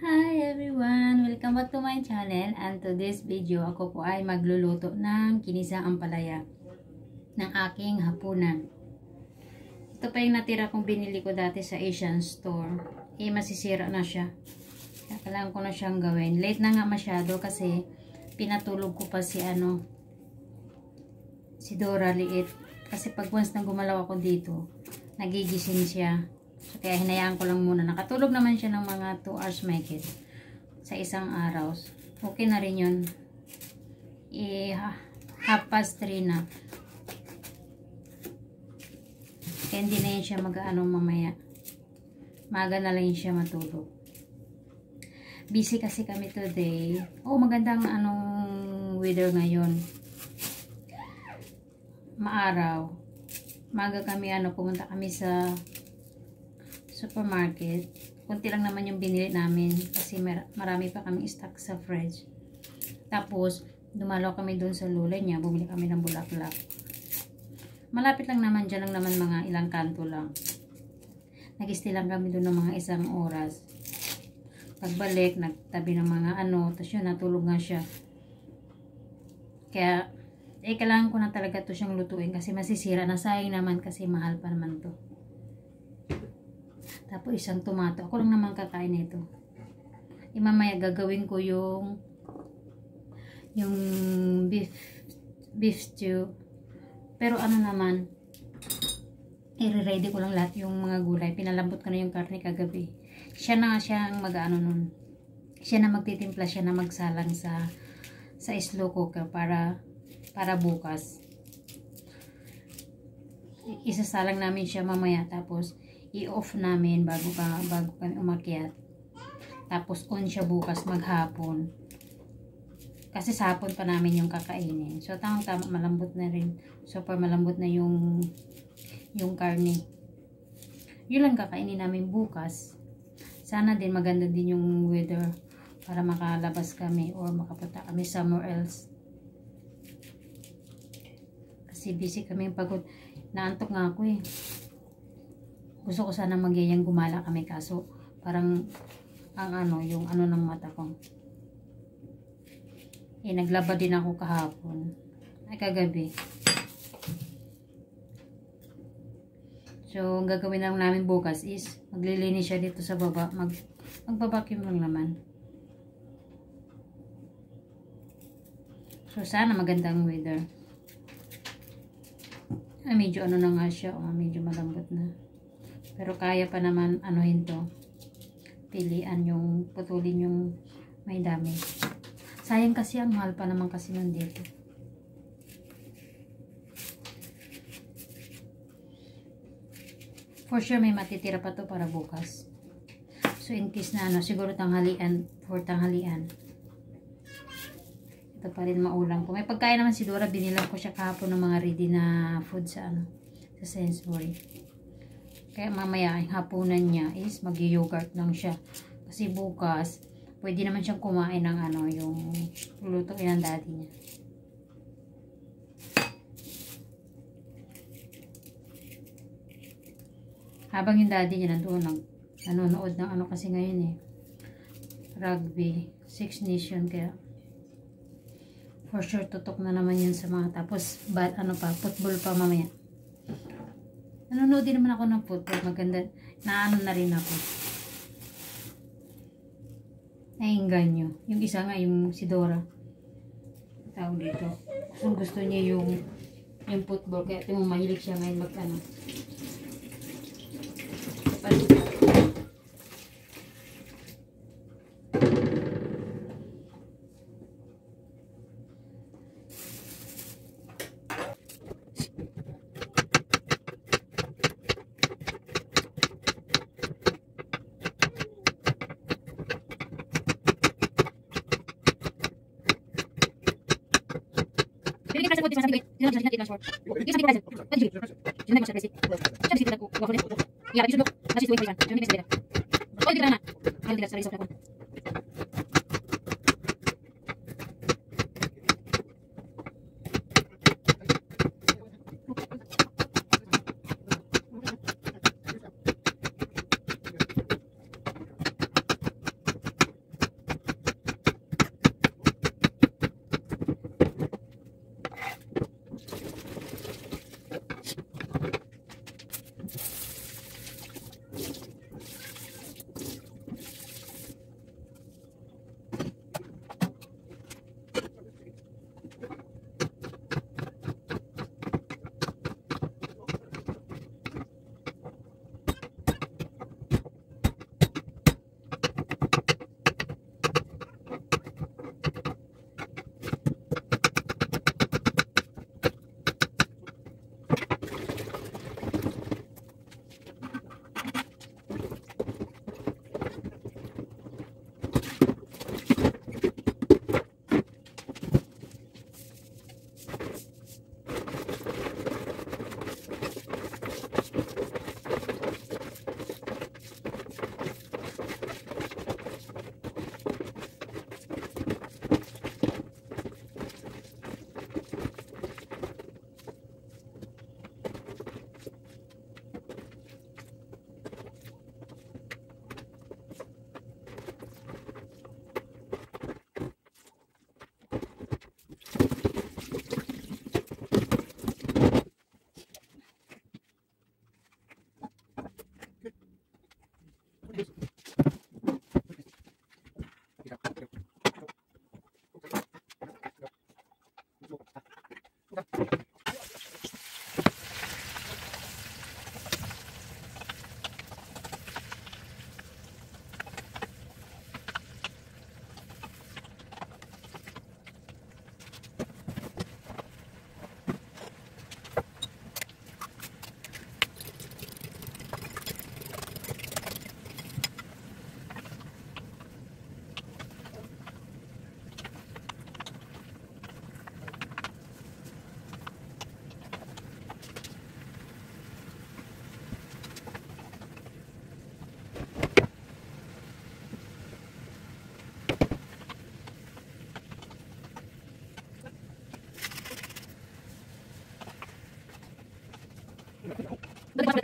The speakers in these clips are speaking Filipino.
Hi everyone! Welcome back to my channel, and to this video ako po ay magluluto ng kinisang ampalaya ng aking hapunan. Ito pa yung natira kong binili ko dati sa Asian store. Masisira na siya. Kaya kailangan ko na siyang gawin. Late na nga masyado kasi pinatulog ko pa si Dora liit. Kasi pag once na gumalaw ako dito, nagigising siya. So, kaya hinayaan ko lang muna. Nakatulog naman siya ng mga 2 hours mahigit sa isang araw. Okay na rin yun. 3:30 na. Kaya hindi na yun siya mag-ano mamaya. Maga na lang yun siya matulog. Busy kasi kami today. Magandang weather ngayon. Maaraw. Maga kami pumunta kami sa supermarket. Kunti lang naman yung binili namin kasi marami pa kami stock sa fridge. Tapos dumalaw kami doon sa lula niya, bumili kami ng bulaklak. Malapit lang naman, dyan lang naman, mga ilang kanto lang. Nag-stay lang kami doon ng mga 1 oras. Pagbalik, nagtabi ng mga tapos yun, natulog nga siya. Kaya kailangan ko na talaga to siyang lutuin kasi masisira na, sayang naman kasi mahal pa naman to. Tapos isang tomato. Ako lang naman kakain nito. Mamaya gagawin ko yung beef stew. Pero naman, i-ready ko lang lahat yung mga gulay. Pinalambot ko na yung karne kagabi. Siya na siyang nun. Siya na magtitimpla, siya na magsalang sa slow cooker para bukas. Isasalang namin siya mamaya, tapos i-off namin bago kami umakyat. Tapos on siya bukas maghapon. Kasi sa hapon pa namin yung kakainin. So tamang-tama, malambot na rin. Super malambot na yung karne. Yun lang kakainin namin bukas. Sana din maganda din yung weather para makalabas kami or makapunta kami somewhere else. Kasi busy kami, pagod. Naantok nga ako Gusto ko sana magyayang gumala kami, kaso parang yung ng mata ko. Naglaba din ako kahapon. Kagabi. So, ang gagawin lang namin bukas is maglilinis siya dito sa baba. Magbabacuum lang naman. So, sana magandang weather. Medyo na nga siya. Medyo malambot na. Pero kaya pa naman to. Pilian yung putulin yung may dami. Sayang kasi, ang mahal pa naman kasi nandito. For sure may matitira pa to para bukas. So in case na siguro tanghalian, for tanghalian. Ito pa rin maulam ko. May pagkain naman si Dora, binilang ko siya kahapon ng mga ready na food sa Sainsbury. Kaya mamaya ang hapunan niya is mag-yogurt lang siya. Kasi bukas, pwede naman siyang kumain ng yung lulutuin ng daddy niya. Habang yung daddy niya nandoon, nanonood ng kasi ngayon rugby, 6 Nation, kaya for sure tutok na naman yun sa mga, tapos football pa mamaya. Nanonood din naman ako ng football. Maganda. Na rin ako. Nainganyo. Yung isa nga, yung si Dora. Tawag dito. Gusto niya yung football. Kaya mahilig siya ngayon So,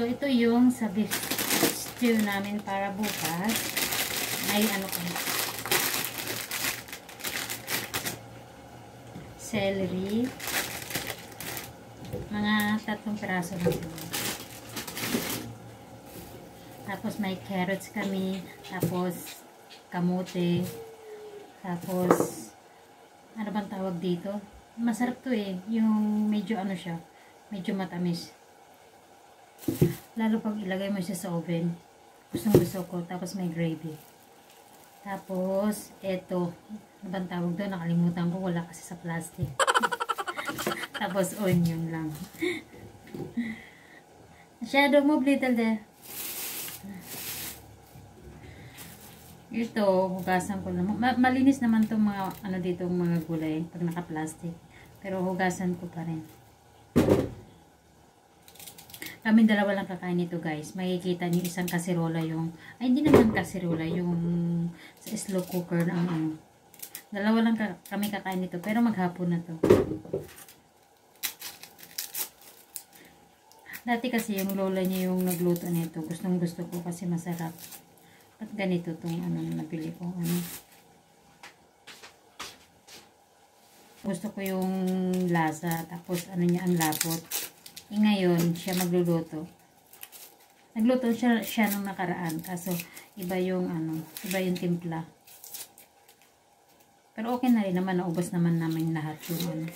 ito yung sa beef stew namin para bukas. May ano ko. Celery. Mga 3 piraso lang. Tapos may carrots kami. Tapos kamote. Tapos ano bang tawag dito? Masarap to eh. Yung medyo ano siya. Medyo matamis. Lalo pag ilagay mo siya sa oven. Gustong gusto ko. Tapos may gravy. Tapos, eto. Ano bang tawag doon? Nakalimutan ko. Wala kasi sa plastic. Tapos, onion lang. Shadow move little there. Ito, hugasan ko naman. Malinis naman itong mga, ano dito, mga gulay. Pag naka-plastic. Pero hugasan ko pa rin. Kaming dalawa lang kakain nito guys. Makikita niyo isang kasirola yung, ay hindi naman kasirola, yung sa slow cooker na ano. Dalawa lang kami kakain nito, pero maghapon na to. Dati kasi yung lola niya yung nagluto nito. Gustong gusto ko kasi masarap. At ganito tong ano na nabili ko. Ano. Gusto ko yung lasa, tapos ano niya ang lapot. Ngayon, siya magluluto. Nagluto siya nung nakaraan. Kaso, iba yung ano, iba yung timpla. Pero okay na rin naman. Naubos naman namin lahat yung ano.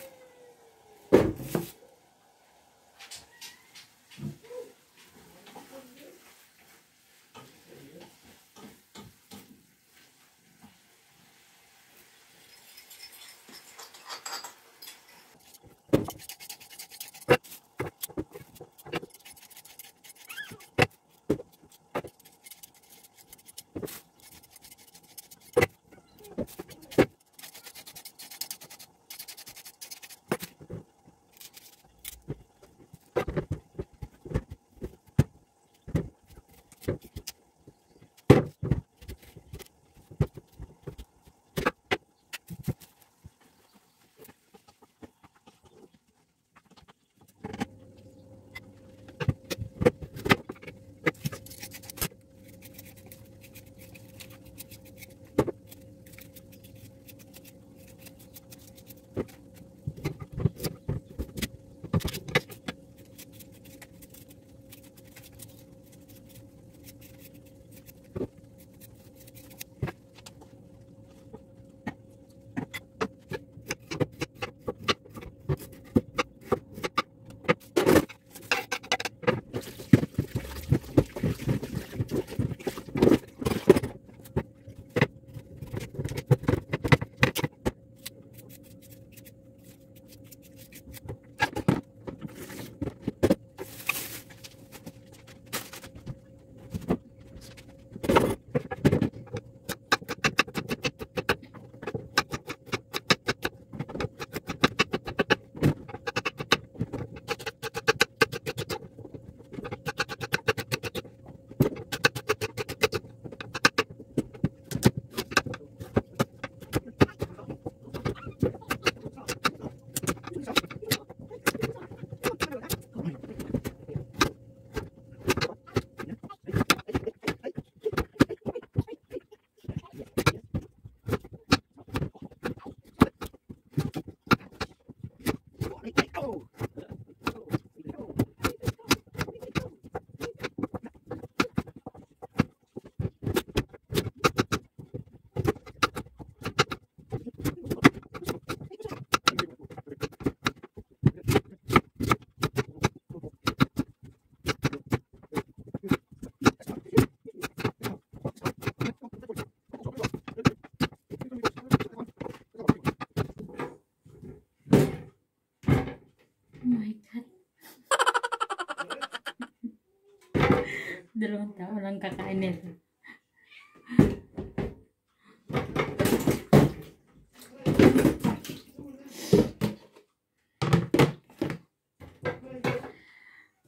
Dalawang tao lang kakain nito.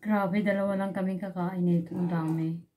Grabe, dalawa lang kaming kakain nito. Ang dami.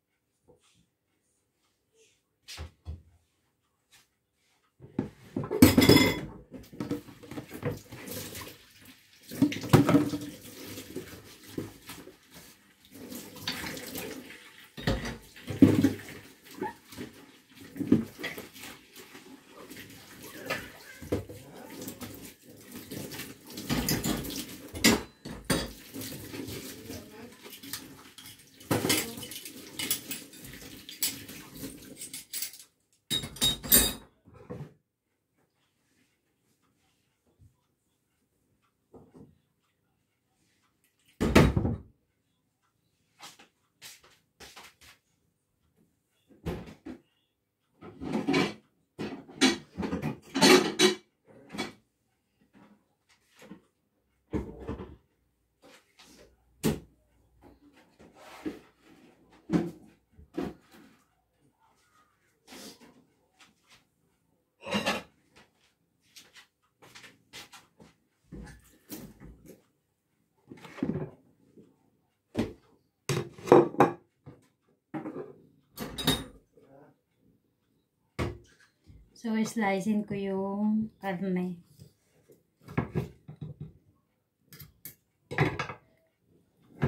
So, slicein ko yung karne.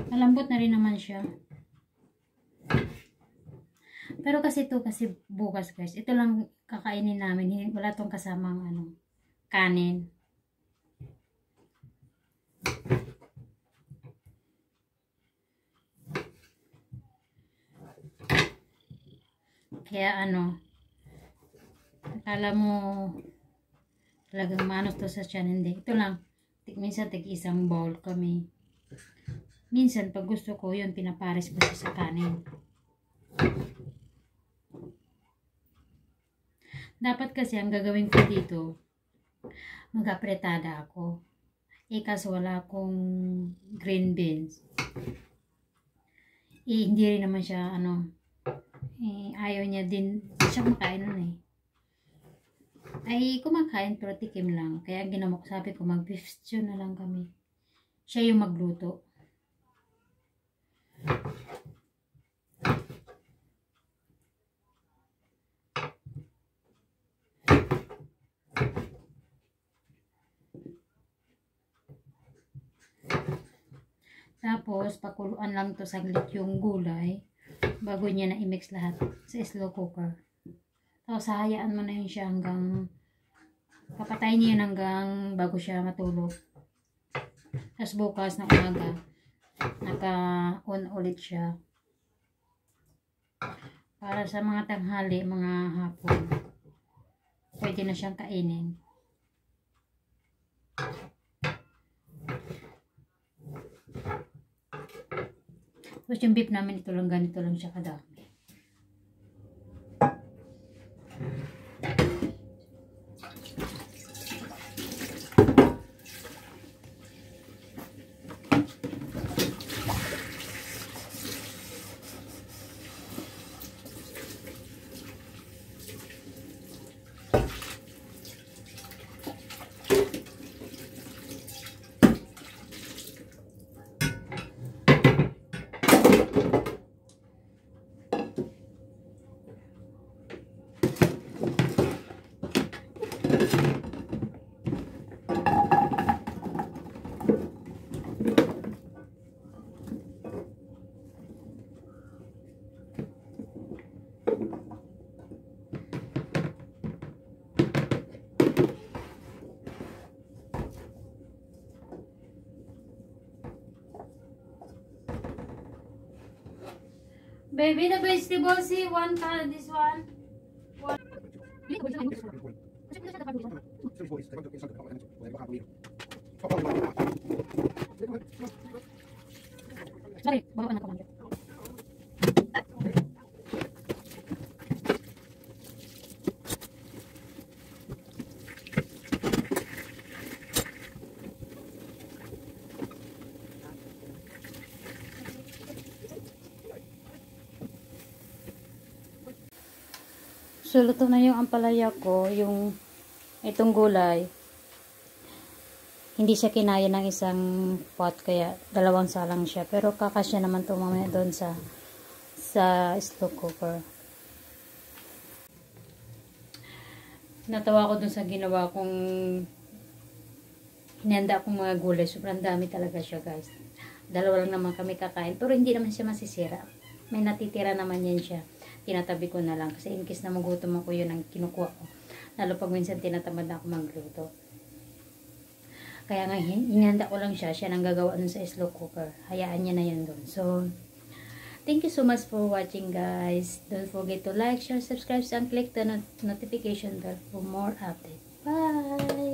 Malambot na rin naman siya. Pero kasi ito, kasi bukas guys, ito lang kakainin namin. Wala tong kasamang kanin. Kaya akala mo talagang manos to sa tiyan. Hindi. Ito lang. Minsan tig-isang bowl kami. Minsan pag gusto ko yun, pinapares ko siya sa kanin. Dapat kasi ang gagawin ko dito, mag-apretada ako. Kaso wala akong green beans. Hindi rin naman siya ayaw niya din siya makain nun ay kumakain pero tikim lang. Kaya ginawa ko, sabi ko mag-beef stew na lang kami. Siya yung magluto. Tapos pakuluan lang to saglit yung gulay bago niya na i-mix lahat sa slow cooker. Tapos hahayaan mo na yun siya hanggang papatayin niya hanggang bago siya matulog. Tapos bukas na umaga naka-on ulit siya para sa mga tanghali, mga hapon pwede na siyang kainin. Tapos yung beef namin, ito lang, ganito lang siya kadami. Baby, the vegetable, see, one color, this one. Sorry, bawa na ko lang. So, luto na yung ampalaya ko, yung itong gulay. Hindi siya kinaya ng isang pot, kaya dalawang salang siya. Pero kakasya naman ito mamaya doon sa slow cooker. Natawa ko doon sa ginawa kong hinanda akong mga gulay. Sobrang dami talaga siya, guys. Dalawa lang naman kami kakain, pero hindi naman siya masisira. May natitira naman yan siya. Tinatabi ko na lang kasi in case na magutom ako, yun ang kinukuha ko. Lalo pag minsan tinatamad na ako magluto. Kaya nga hinanda ko lang siya nang gagawa nun sa slow cooker. Hayaan niya na yan doon. So, thank you so much for watching, guys. Don't forget to like, share, subscribe, and click the notification bell for more updates. Bye!